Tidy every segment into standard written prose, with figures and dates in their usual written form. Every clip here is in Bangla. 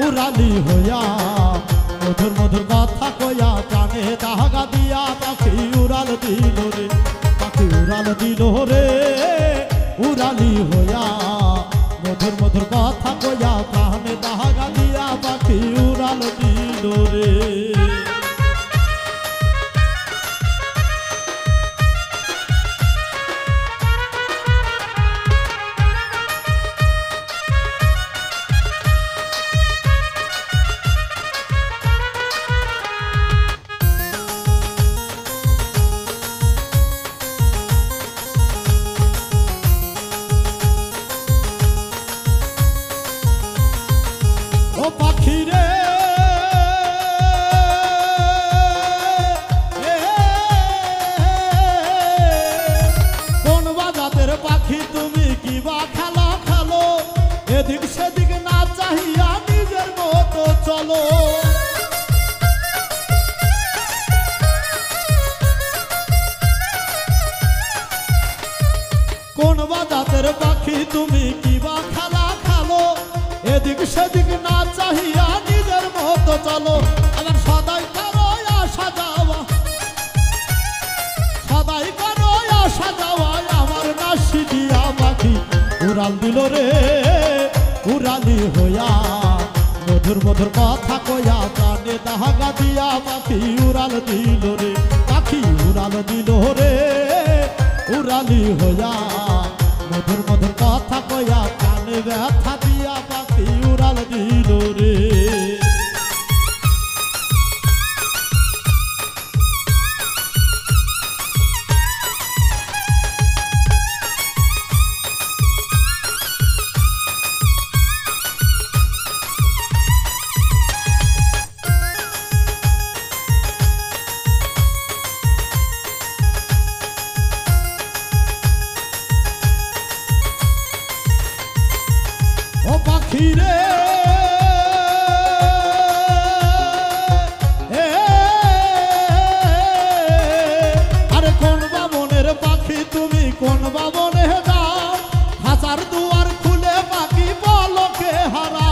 উড়ালি হইয়া মধুর মধুর কথা কইয়া প্রাণে দাগা দিয়া পাখি উড়াল দিল রে পাখি উড়াল দিল রে উড়ালি হইয়া মধুর মধুর কথা কইয়া প্রাণে দাগা দিয়া পাখি উড়াল দিল রে কোন বাজাতের পাখি তুমি কিবা খেলা খেলো এদিক সেদিক না চাহিয়া নিজের মতো চলো আমার সদাই করো আসা যাওয়া সদাই করো আসা যাওয়া আমার নাসি দিয়া পাখি উড়াল দিল রে উড়ালি হইয়া মধুর মধুর কথা কইয়া প্রাণে দাগা দিয়া পাখি উড়াল দিল রে পাখি উড়াল দিল রে উড়ালি হইয়া মধুর মধুর কথা কইয়া প্রাণে ব্যথা দিয়া পাখি উড়াল দিল রে পাখিরে আরে কোন বামনের পাখি তুমি কোন বামনে যাও হাজার দুয়ার খুলে পাখি বলকে হারা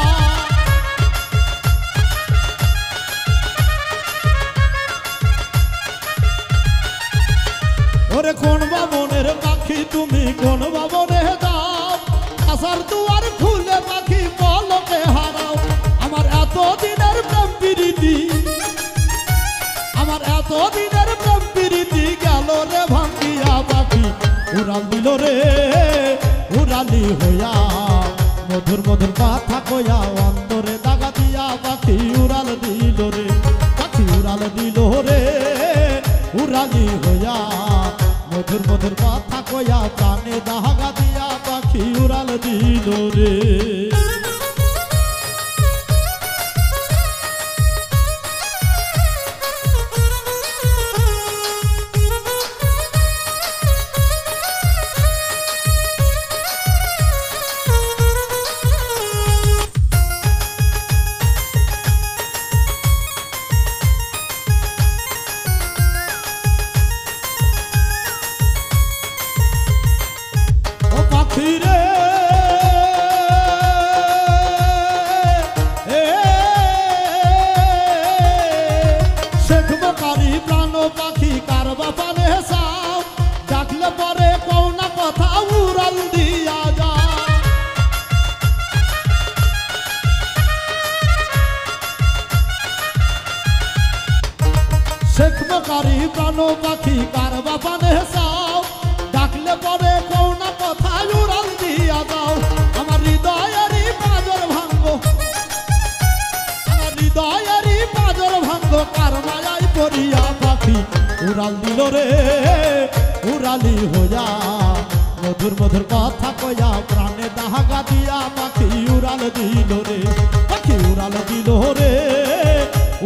ওরে কোন বামনের পাখি তুমি কোন বামনে যাও হাজার দুয়ার খুলে পাখি বলকে হারাও আমার এত দিনের প্রেম প্রীতি আমার এত দিনের প্রেম প্রীতি গেল রে ভাঙ্গিয়া পাখি উড়াল দিল রে উড়ালি হইয়া মধুর মধুর কথা কইয়া অন্তরে দাগা দিয়া পাখি উড়াল দিল রে পাখি উড়াল দিল রে উড়ালি হইয়া মধুর মধুর কথা কইয়া প্রাণে দাগা দিয়া পাখি উড়াল দিল রে পাখিরে শেখব কারি প্রাণ পাখি কার বাপানে সাও ডাকলে পরে কোনা কথা উড়াল দিয়া যা শেখব কারি প্রাণ পাখি কার বাপানে সাও ডাকলে পরে কোনা কথা উড়াল দিয়া দাও আমার হৃদয়েরই পাঁজর ভাঙ্গো আমার হৃদয়েরই পাঁজর ভাঙ্গো কার মায়ায় পড়িয়া পাখি উড়াল দিল রে উড়ালি হইয়া মধুর মধুর কথা কইয়া প্রাণে দাগা দিয়া পাখি উড়াল দিল রে পাখি উড়াল দিল রে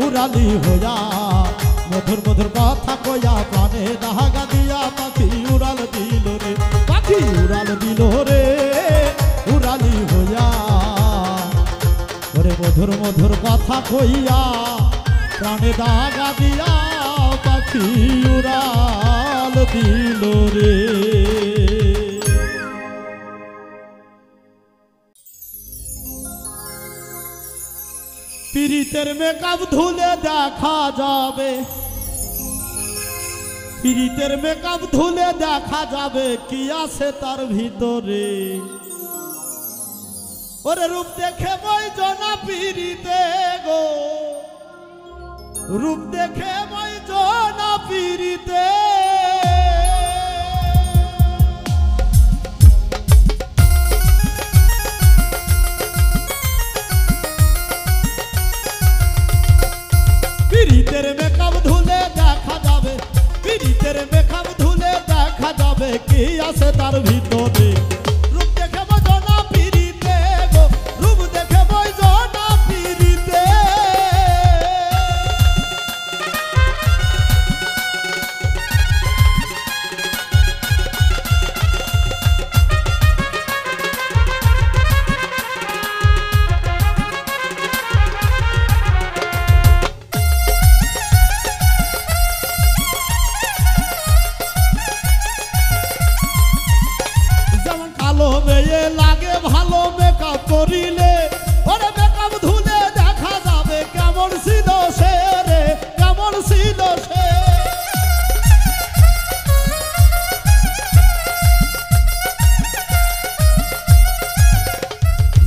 উড়ালি হইয়া মধুর মধুর কথা কইয়া প্রাণে দাগা দিয়া পাখি উড়াল দিল রে পাখি উড়াল দিল রে উড়ালি হইয়া ওরে মধুর মধুর কথা কইয়া প্রাণে দাগা দিয়া পাখি উড়াল দিল রে পিরিতের মেকআপ ধুলে দেখা যাবে, পিরিতের মেকআপ ধুলে দেখা যাবে কি আছে তার ভিতরে। ওরে রূপ দেখে বই জনা পিরিতে গো, রূপ দেখে বই জনা পিরিতে। পিরিতের মেকআপ ধুলে দেখা যাবে, পিরিতের মেকআপ ধুলে দেখা যাবে কি আছে তার ভিতরে। রূপ দেখে বজনা পিরিতে গো, রূপ দেখে বজনা পিরিতে। মেয়ে লাগে ভালো মেকআপ করিলে, ওরে মেকআপ ধুলে দেখা যাবে কেমন ছিল সে রে, কেমন ছিল সে।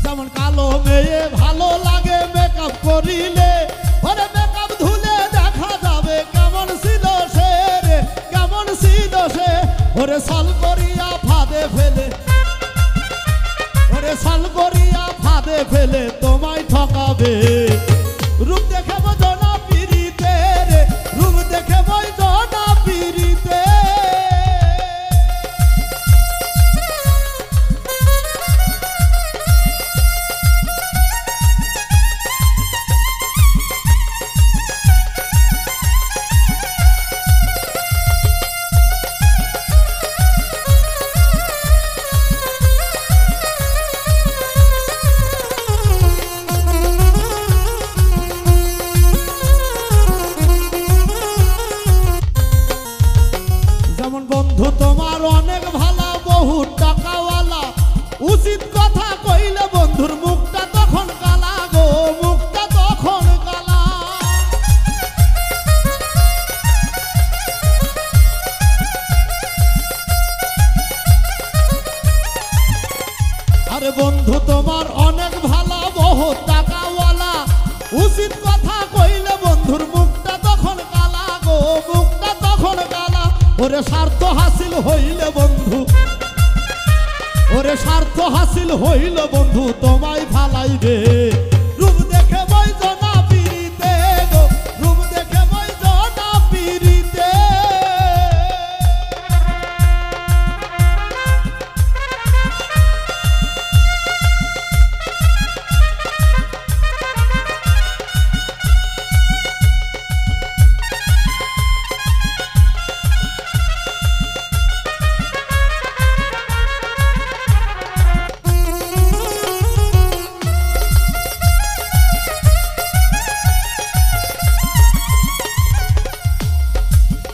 যেমন কালো মেয়ে ভালো লাগে মেকআপ করিলে, ওরে মেকআপ ধুলে দেখা যাবে কেমন ছিল সে রে, কেমন ছিল সে। ওরে সাল করিয়া ফাঁদে ফেলে, সাল করিয়া ফাঁদে ফেলে তোমায় ঠকাবে। রূপ দেখে বজনা পিরিতে রে, রূপ দেখে বজনা পিরিতে। বন্ধু তোমার অনেক ভালা, বহু টাকাওয়ালা, উচিত কথা কইলে বন্ধুর মুখটা তখন কালা গো, মুখটা তখন কালা। আরে বন্ধু তোমার অনেক ভালা, বহু টাকাওয়ালা, উচিত কথা কইলে বন্ধুর মুখটা তখন কালা গো, মুখটা তখন কালা। ওরে স্বার্থ হাসিল হইলে বন্ধু, ওরে স্বার্থ হাসিল হইল বন্ধু তোমায় ফালাইবে। রূপ দেখে বই জনা পিরিতে গো, রূপ দেখে বই জনা পিরিতে।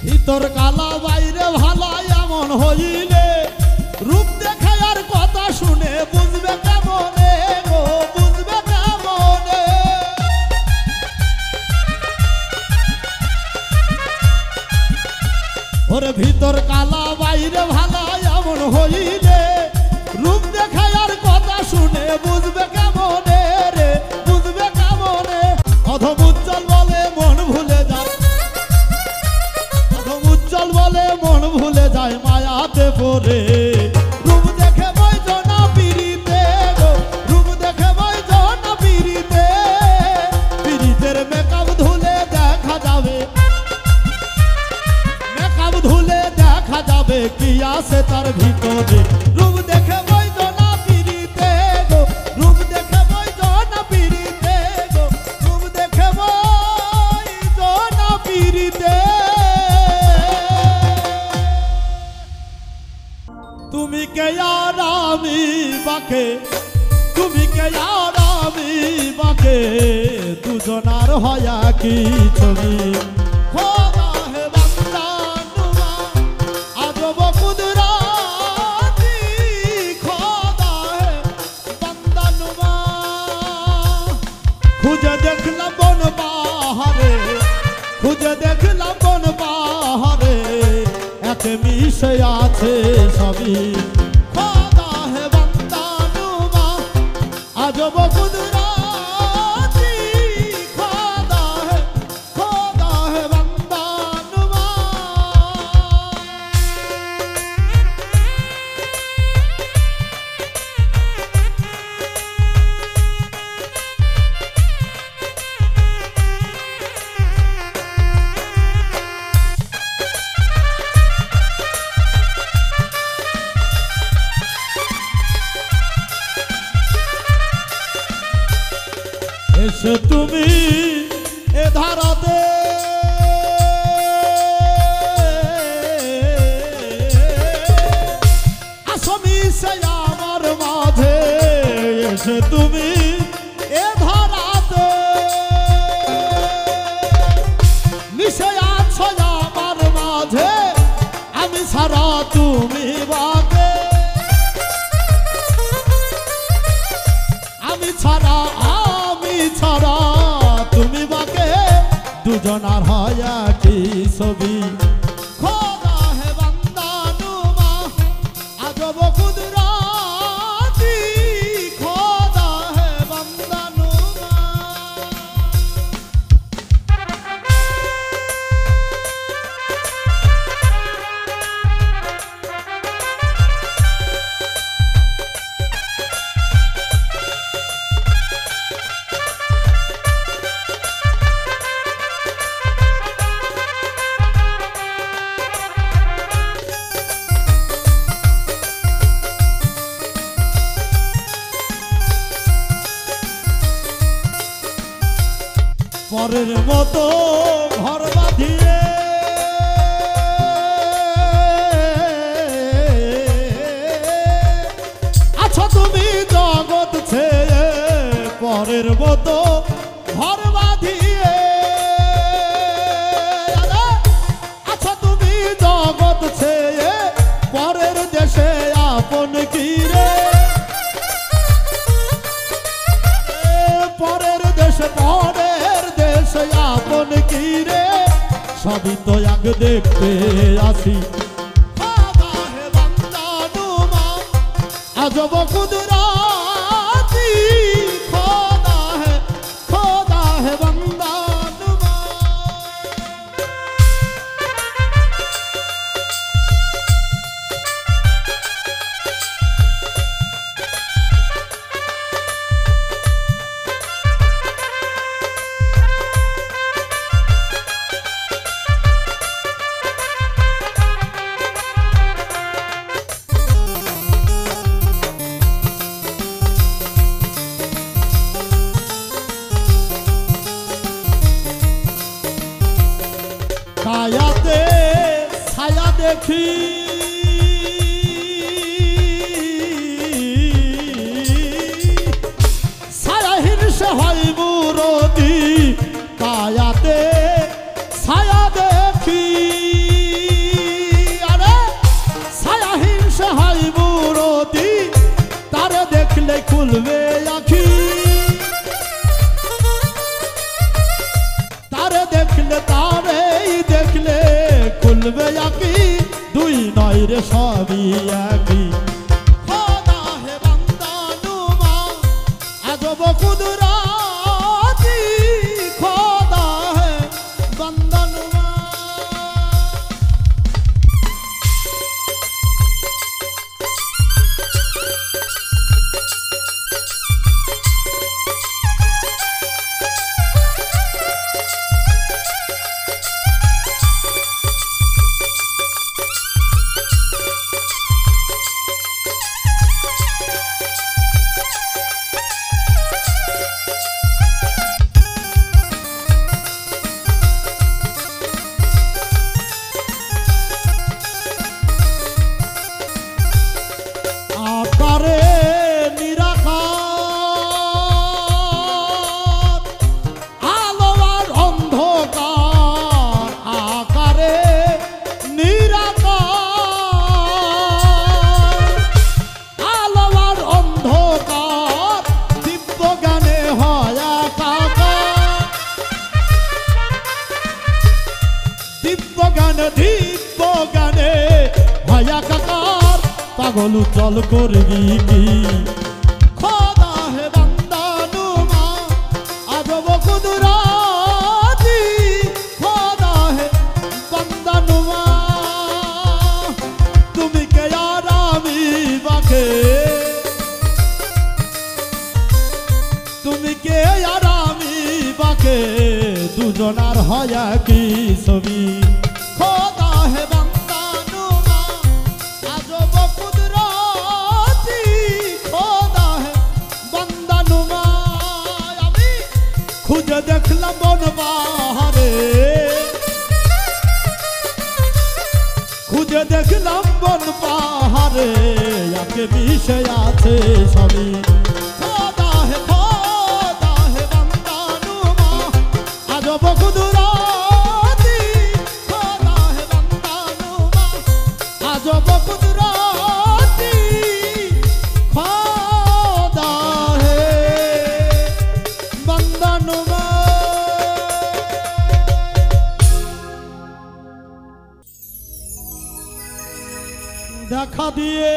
ভিতর কালা বাইরে ভালা এমন হইলে, রূপ দেখে আর কথা শুনে বুঝবে কেমনে গো, বুঝবে কেমনে। ওরে ভিতর কালা বাইরে ভালা এমন হইলে, রূপ দেখে আর কথা শুনে বুঝবে কেমনে রে, বুঝবে কেমনে। অধম উজ্জ্বল বলে মন ভুলে যায়, উজ্জ্বল বলে মন ভুলে যায় মায়াতে পড়ে। রূপ দেখে বই জনা পিরিতে গো, রূপ দেখে বই জনা পিরিতে। পিরিতের মেকআপ ধুলে দেখা যাবে, মেকআপ ধুলে দেখা যাবে কি আছে তার ভিতরে। রূপ দেখে বই জনা পিরিতে গো, রূপ দেখে বই জনা পিরিতে গো, রূপ দেখে বই জনা পিরিতে। তুমি কে আর আমি বাকে, তুমি কে আর আমি বাকে, দুজনার হয়া কি ছবি। খোদা হে বান্দা নুমা আজব কুদরতি, খোদা হে বান্দা নুমা খুঁজে দেখলাম বন পাহাড়ে, খুঁজে দেখলাম বন পাহাড়ে, একে মিশে আছে সবই খোদা হে বান্দা নুমা, আজব কুদরতি খোদা হে বান্দা নুমা। এসে তুমি এ ধারাতে আসমি সে আমার মাঝে, এসে তুমি এ ধারাতে মিশে আছো আমার মাঝে, আমি ছাড়া তুমি বাকে, আমি ছাড়া তুমি বাকে, দুজনার হয় কি ছবি খোদা হে বান্দা নুমা, আজব কুদরতি খোদা হে বান্দা নুমা। পরের মতো ঘর বাঁধিয়ে আছো তুমি জগৎ ছেড়ে, পরের মতো ঘর বাঁধিয়ে আছো তুমি জগৎ ছেড়ে, পরের দেশে আপন কিরে, পরের দেশে আপন কিরে, সবই তো এক দেখতে আসি খোদা হে বান্দা নুমা, আজব কুদরতি খোদা হে বান্দা নুমা। ছায়াতে ছায়া দেখি, ছায়াহীন সে হয় মুরতি, কায়াতে ছায়া দেখি, আরে ছায়াহীন সে হয় মুরতি, তারে দেখলে খুলবে আখি, তারে দেখলে খুলবে আখি, দুই নয় রে সবই একই খোদা হে বান্দা নুমা, আজব কুদরতি খোদা হে বান্দা নুমা। দিব্য জ্ঞানে ভাইয়া কাকার পাগল চল করবি কি খোদা হে বান্দা নুমা আজব কুদরতি খোদা হে বান্দা নুমা তুমি কে আর আমি বাকে তুমি কে আর আমি বাকে দুজনার হয় কি ছবি খোদা হে বান্দা নুমা আজব কুদরতি খোদা হে বান্দা নুমা আমি খুঁজে দেখলাম বন বাহারে খুঁজে দেখলাম বন পাহাড়ে আগে মিশে আছে সবই খোদা হে বান্দা নুমা আজব কুদরতি খোদা হে বান্দা নুমা আজব কুদরতি খোদা হে বান্দা নুমা দেখা দিয়ে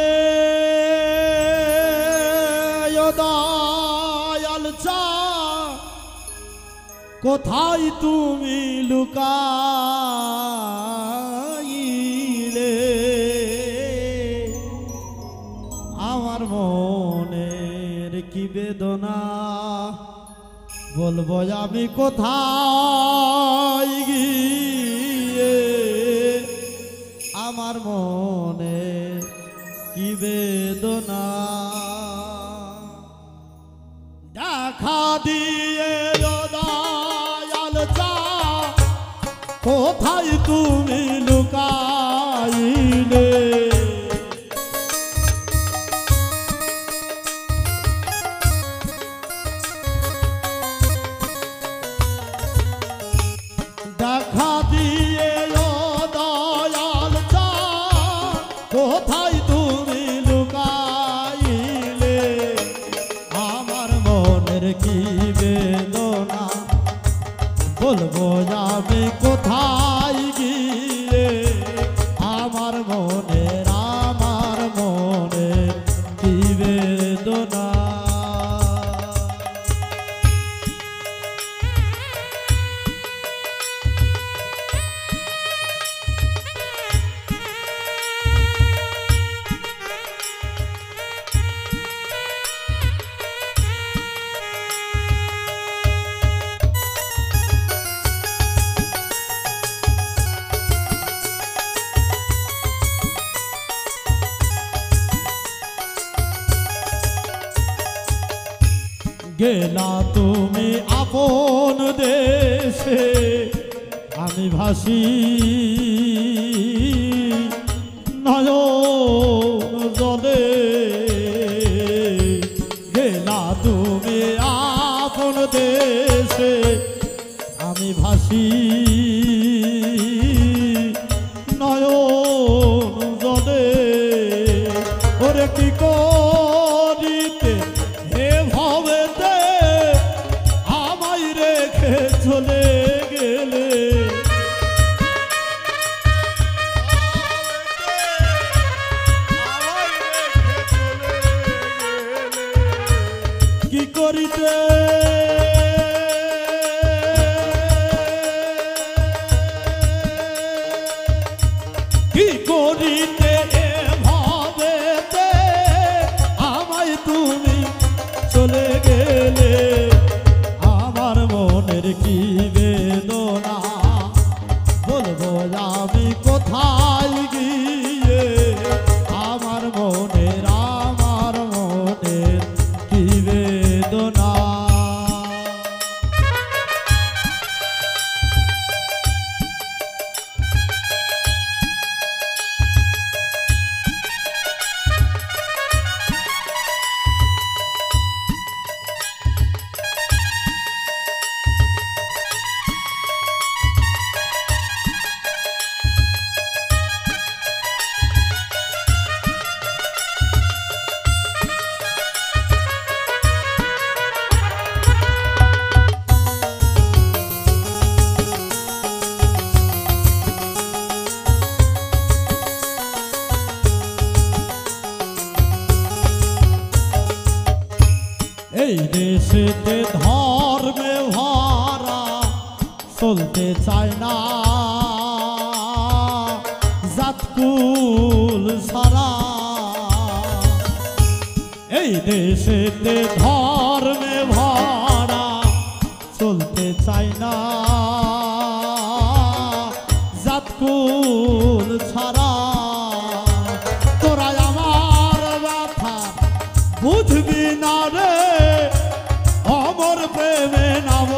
দয়াল চা কোথায় তুমি লুকাইলে আমার মনের কি বেদনা বলবো আমি কোথায় গিয়ে আমার মনে কি বেদনা দেখা দিয়ে দয়াল চা কোথায় তুমি লুকাইলে দেখা দিয়ে দয়াল চা কোথায় তুমি লুকাইলে আমার মনের কি বেদনা বলবো আমি কোথায় গিয়ে আমার মনের কি বেদনা গেলা তুমি আপন দেশে আমি ভাসি নয়ন জলে গেলা তুমি আপন দেশে আমি ভাসি নয়ন জলে ওরে কি করিতে হে ভবেতে আমায় রেখে চলে গেলে কি করিতে কি করিতে ভাবেতে আমায় তুমি চলে গেলে আমার মনের কি বেদনা বলবো আমি কোথায় গিয়ে আমার মনের কি বেদনা চলতে চায় না জাতকুল ছাড়া। এই দেশেতে ধর্মে ভরা চলতে চায় না জাতকুল ছাড়া। তোরা আমার ব্যথা বুঝবি না রে, অমর প্রেমে নাম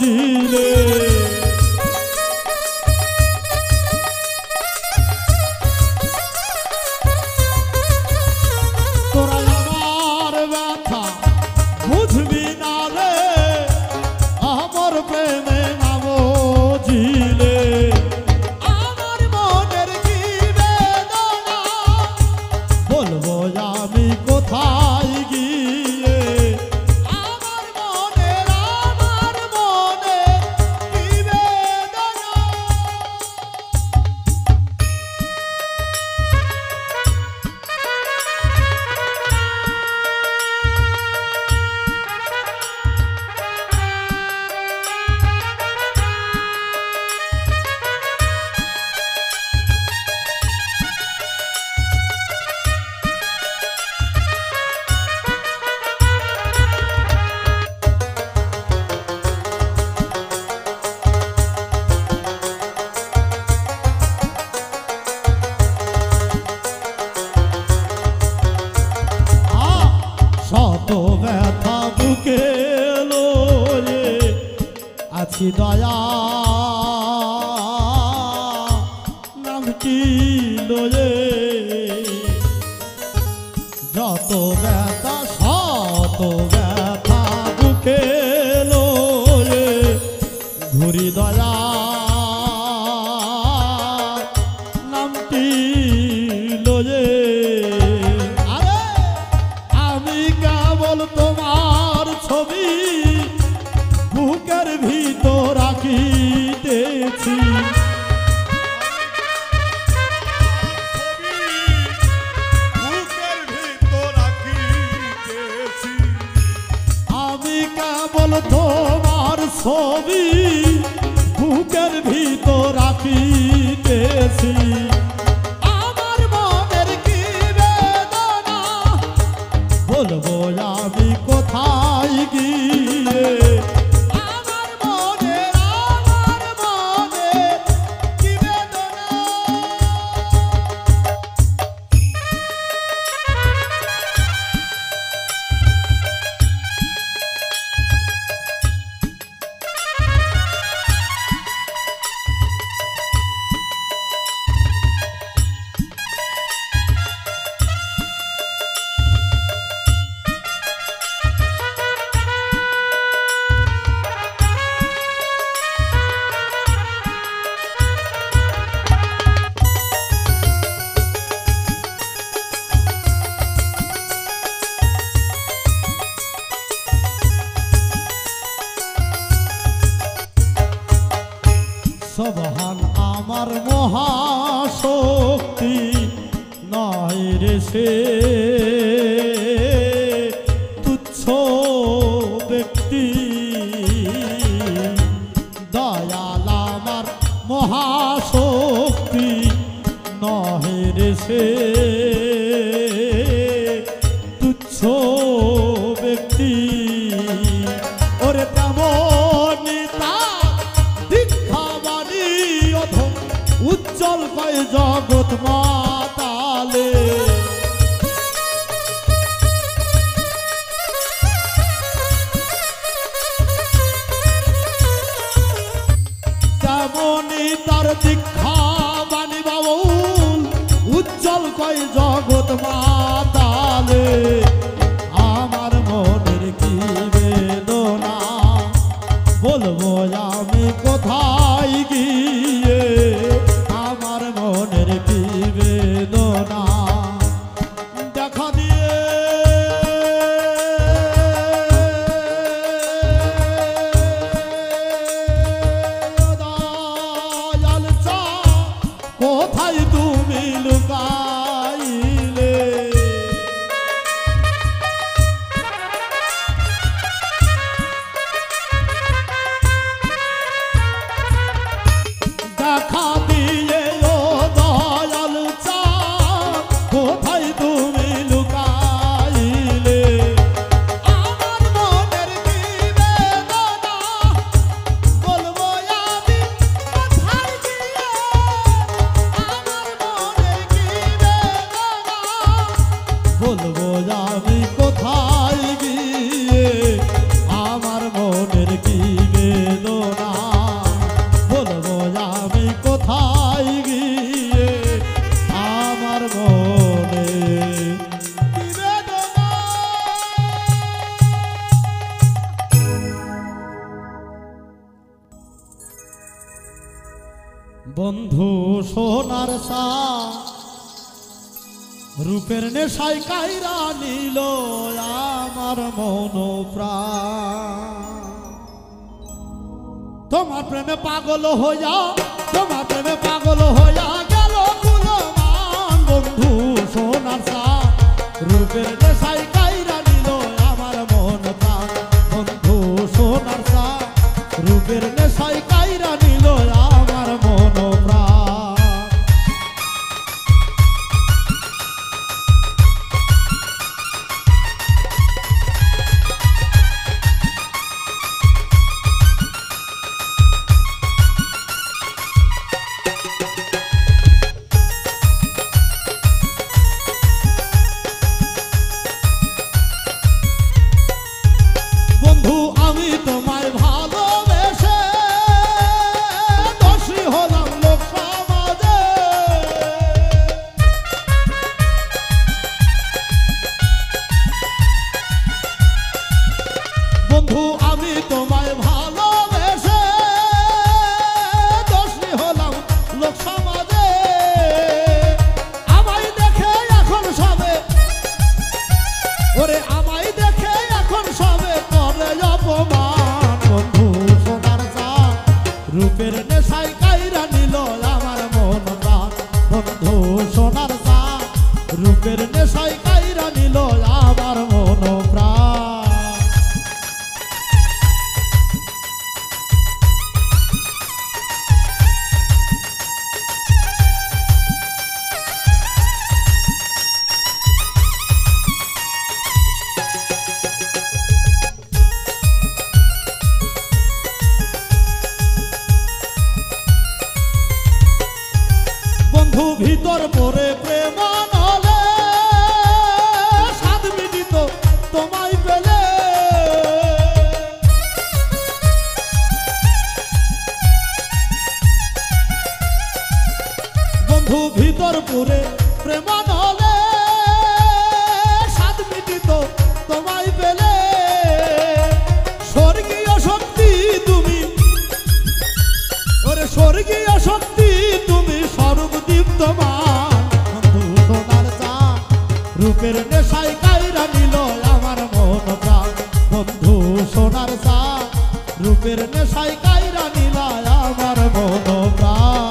জিলে। তোরা আমার ব্যথা বুঝবি না রে, অমর প্রেমে নাম জিলে। আমার মনের কি বেদনা বলবো আমি কোথায় গিয়ে। আমার মনে কি বেদনা। শত ব্যথা বুকে লয়ে আছি দয়া নামটি লয়ে। যত ব্যথা শত ব্যথা বুকে লয়ে ঘুরি দয়া নামটি লয়ে। তোমার ছবি বুকের ভিতর রাখিতেছি। আমি কেবল তোমার ছবি বুকের ভিতর রাখিতেছি। আমার মনের কি বেদনা বলবো আমি কোথায় গিয়ে। আমার মনে কি বেদনা। সবহান আমার মহাশক্তি নয় রে সে তুচ্ছ ব্যক্তি। দয়াল আমার মহাশক্তি নয় রে সে তুচ্ছ ব্যক্তি। ওরে তেমনি উজ্জ্বল কয় জগৎ মাতালে। তেমনি তার দীক্ষা বাণী বাউল উজ্জ্বল কয় জগৎ মাতালে। আমার মনের কি বেদনা বলবো আমি কোথায় গিয়ে। আমার মনের কি বেদনা দেখা দিয়ে। দয়াল চা কোথায় তুমি লুকাইলে। বন্ধু সোনার সা রূপের নেশায় কাইরা নিল আমার মন প্রাণ। তোমার প্রেমে পাগল হইয়া, তোমার প্রেমে পাগল হইয়া গেল কুলমান। বন্ধু সোনার সা রূপের নেশায় কাইরা নিল আমার মন প্রাণ। বন্ধু সোনার সা রূপের নেশায় কাইরা নিল আমার মন প্রাণ। বন্ধু আমি তোমায় ভালোবেসে দোষী হলাম লোক সমাজে। বন্ধু আমি তোমায় ভালোবেসে দোষী হলাম লোক সমাজে। আমায় দেখে এখন সবে, ওরে আমায় দেখে এখন সবে করে অপমান। বন্ধু সোনার সা রূপের নেশায় কাইরা নিল আমার মন প্রাণ। বন্ধু সোনার সা রূপের নেশায় কাইরা নিল আমার মন প্রাণ। বন্ধু ভিতর পরে প্রেম নলে স্বাদ মিটিত তোমায় পেলে। বন্ধু ভিতর পরে প্রেম নলে স্বাদ মিটিত তোমায় পেলে। স্বর্গীয় শক্তি তুমি, ওরে স্বর্গীয় শক্তি তুমি সর্বদীপ্তমান। বন্ধু সোনার সা রূপের নেশায় কাইরা নিল আমার মন প্রাণ। বন্ধু সোনার সা রূপের নেশায় কাইরা নিল আমার মন প্রাণ।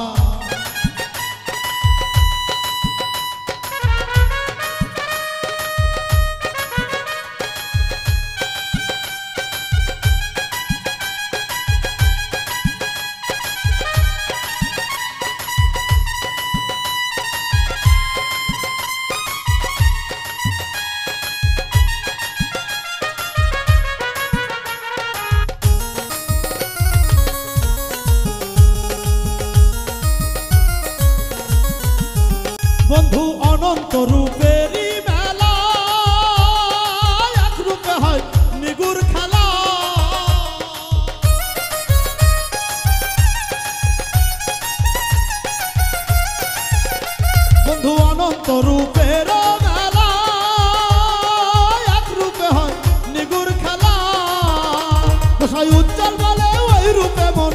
বন্ধু অনন্ত রূপেরই মেলা, এক রূপে হয় নিগুর খেলা। বন্ধু অনন্ত রূপের মেলা, এক রূপে হয় নিগুর খেলা। গোসাই উজ্জ্বল বলে ওই রূপে মন,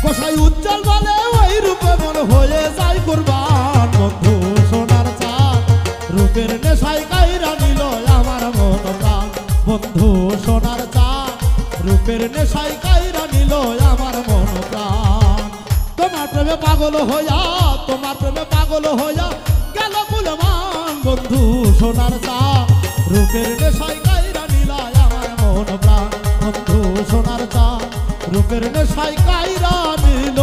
গোসাই উজ্জ্বল বলে ওই রূপে মন হয়ে যায় কুরবান। বন্ধু সোনার সা রূপের নেশায় কাইরা নিল আমার মন প্রাণ। বন্ধু সোনার সা রূপের নেশায় কাইরা নিল আমার মন প্রাণ। তোমার প্রেমে পাগল হইয়া, তোমার প্রেমে পাগল হইয়া গেল কুলমান। বন্ধু সোনার সা রূপের নেশায় কাইরা নিল আমার মন প্রাণ। বন্ধু সোনার সা রূপের নেশায় কাইরা নিল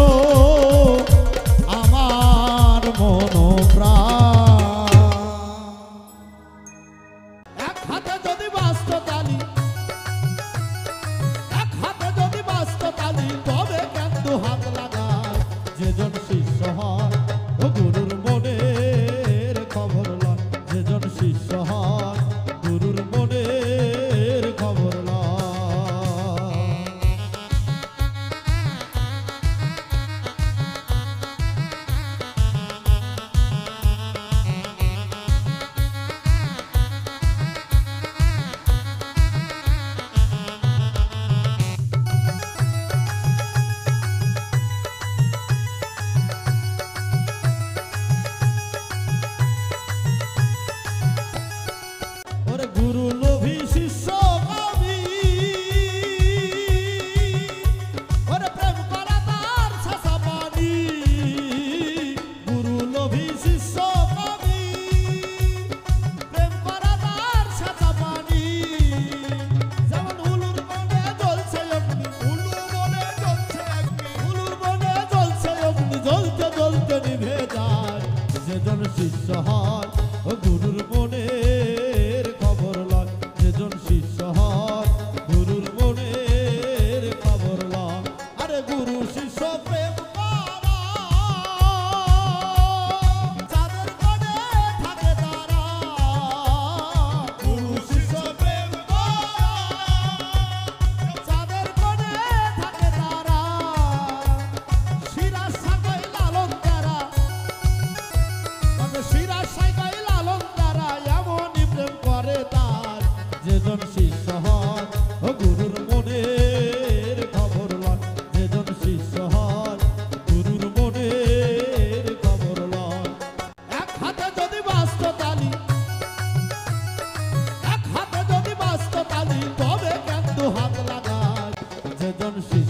আমার মন প্রাণ। এক হাতে যদি বাস্ত তালি, এক হাতে যদি বাস্ত তালি, তবে কেন দু হাত লাগায়? যেজন শিষ্য হয় ও গুরুর মনের খবর লয়। যেজন শিষ্য হয় গুরুর মনের খবর লয়।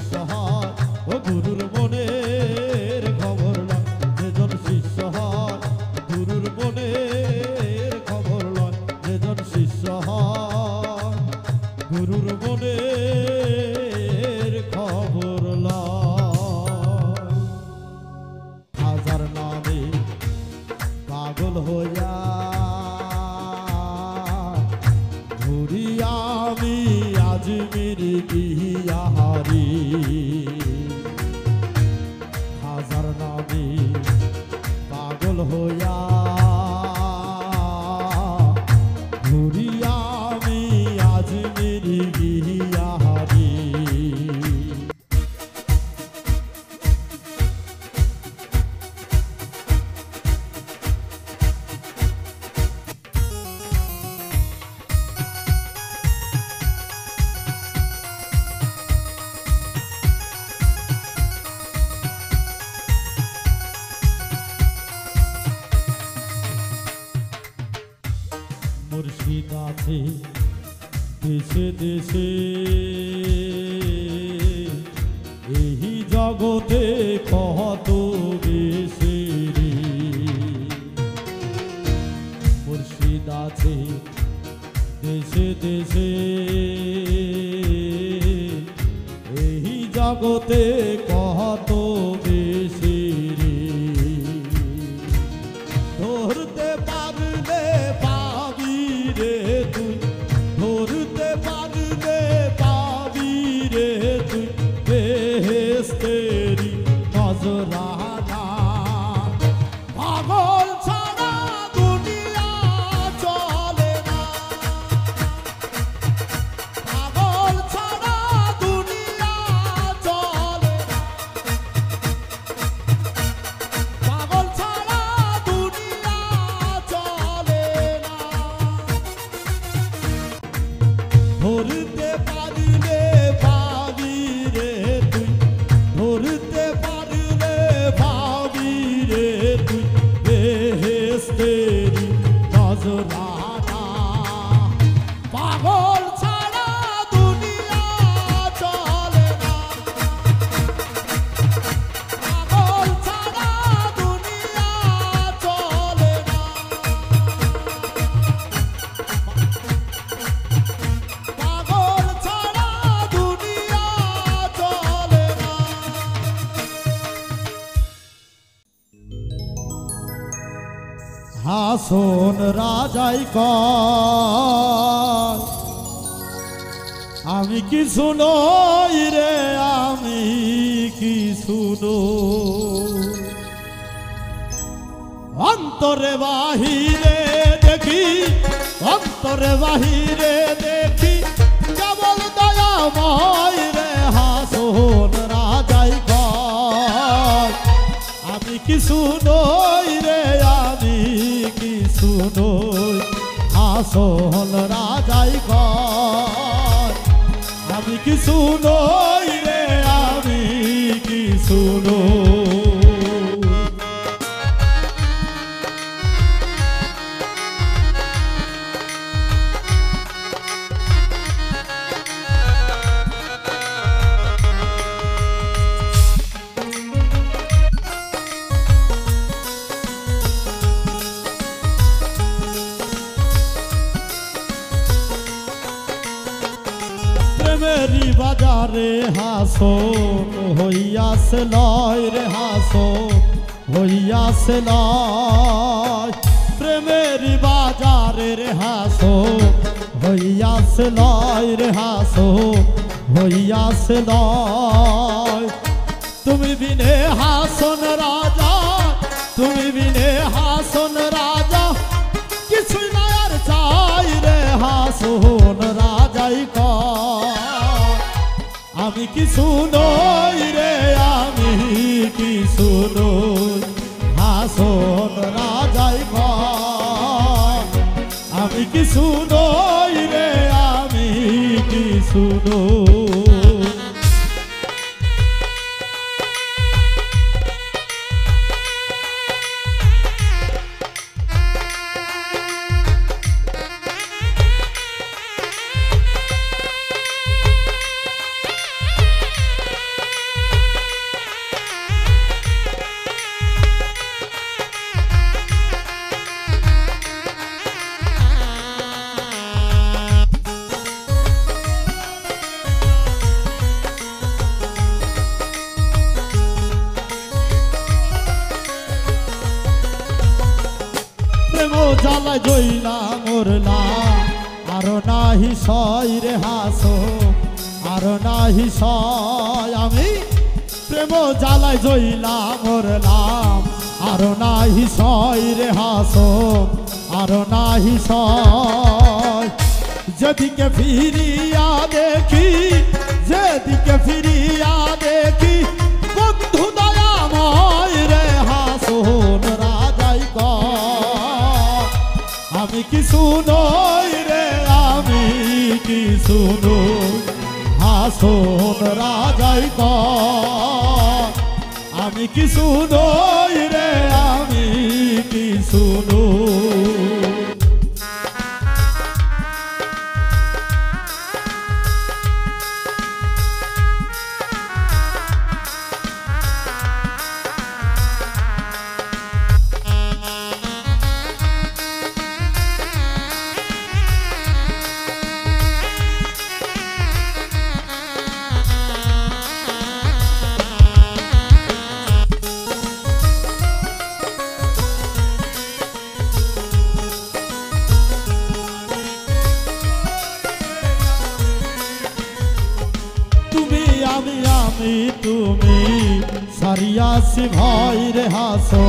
শিষ্য হয় ও গুরুর মনের খবর লয় যেজন শিষ্য হয় গুরুর মনের খবর লয় যেজন শিষ্য হয় গুরুর মনের খবর লয় হাজার নামে পাগল হইয়া ঘুরি আমি আজমির গিয়া হারি হাজার নামে পাগল হইয়া ঘুরি আমি আজমির গিয়া হারি মুর্শিদ আছে দেশে দেশে এই জগতে কত বেশি মুর্শিদ আছে দেশে দেশে এই জগতে কত বেশি ধরতে পারলে পাবি রে তুই ধরতে পারলে পাবি রে তুই বেহেশতেরি নজরানা পাগল ছাড়া দুনিয়া চলে না পাগল ছাড়া দুনিয়া চলে না পাগল ছাড়া দুনিয়া চলে না ধরতে পারলে পাবি রে তুই ধরতে পারলে পাবি রে তুই বেহেশতেরি নজরানা পাগল ছাড়া দুনিয়া চলে না পাগল ছাড়া দুনিয়া চলে না পাগল ছাড়া দুনিয়া চলে না হাসন রাজাই কয় আমি কিছু নই রে আমি কিছু নই অন্তরে বাহিরে দেখি অন্তরে বাহিরে দেখি কেবল দয়াময় রে হাসন রাজাই কয় আমি কিছু নই রে আমি কিছু নই হাসন রাজাই কয় আমি কিছু নই রে আমি কিছু নই প্রেমেরি বাজারে হাসন হইয়াছে লয় রে হাসন হইয়াছে লয় প্রেমেরি বাজারে রে হাসন হইয়াছে লয় রে হাসন হইয়াছে লয় তুমি বিনে হাসন রাজা তুমি বিনে হাসন রাজা কিছুই না আর চাই রে হাসন রাজাই কয় আমি কিছু নই রে আমি কিছু নই হাসন রাজাই কয় আমি কিছু নই রে আমি কিছু নই জ্বালায় জইলা মরলাম আর নাহি সয় রে হাসো আর নাহি সয় আমি প্রেম জ্বালায় জইলা মরলাম আর নাহি সয় রে হাসো আর নাহি সয় যেদিকে ফিরিয়া দেখি যেদিকে ফিরিয়া দেখি বন্ধু দয়াময় রে হাসন রাজাই কয় আমি কি শুনই রে আমি কি শুনো হাসন রাজাই কয় আমি কি শুনই রে আমি কি শুনো আমি তুমি সারিয়াছি ভয় রে হাসো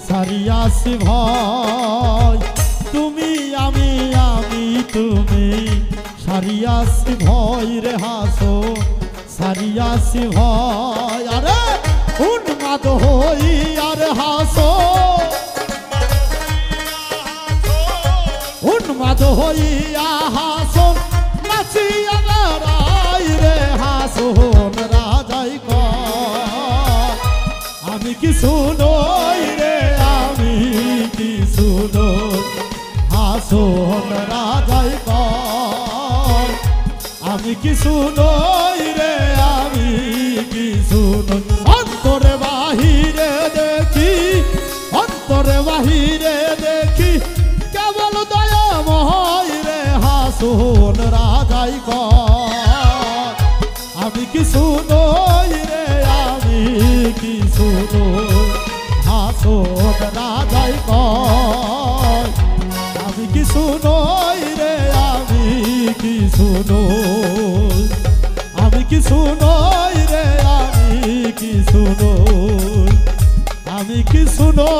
সারিয়াছি ভয় তুমি আমি তুমি সারিয়াছি ভয় রে হাসো সারিয়াছি ভয় আরে উন্মাদ হই আর হাসো উন্মাদ হইয়া হাসো নাচিয়া লড়াই রে হাসন রাজাই কয় আমি কি শুনই রে আমি কি শুনো হাসন রাজাই কয় আমি কি শুনই রে আমি কি শুনো অন্তরে বাহিরে দেখি অন্তরে বাহিরে দেখি কেবল দয়াময় রে হাসন রাজাই কয় আমি কি শুনই রে আমি কি শুনো হাসন রাজাই কয় আমি কি শুনই রে আমি কি শুনো আমি কি শুনই রে আমি কি শুনো আমি কি শুনো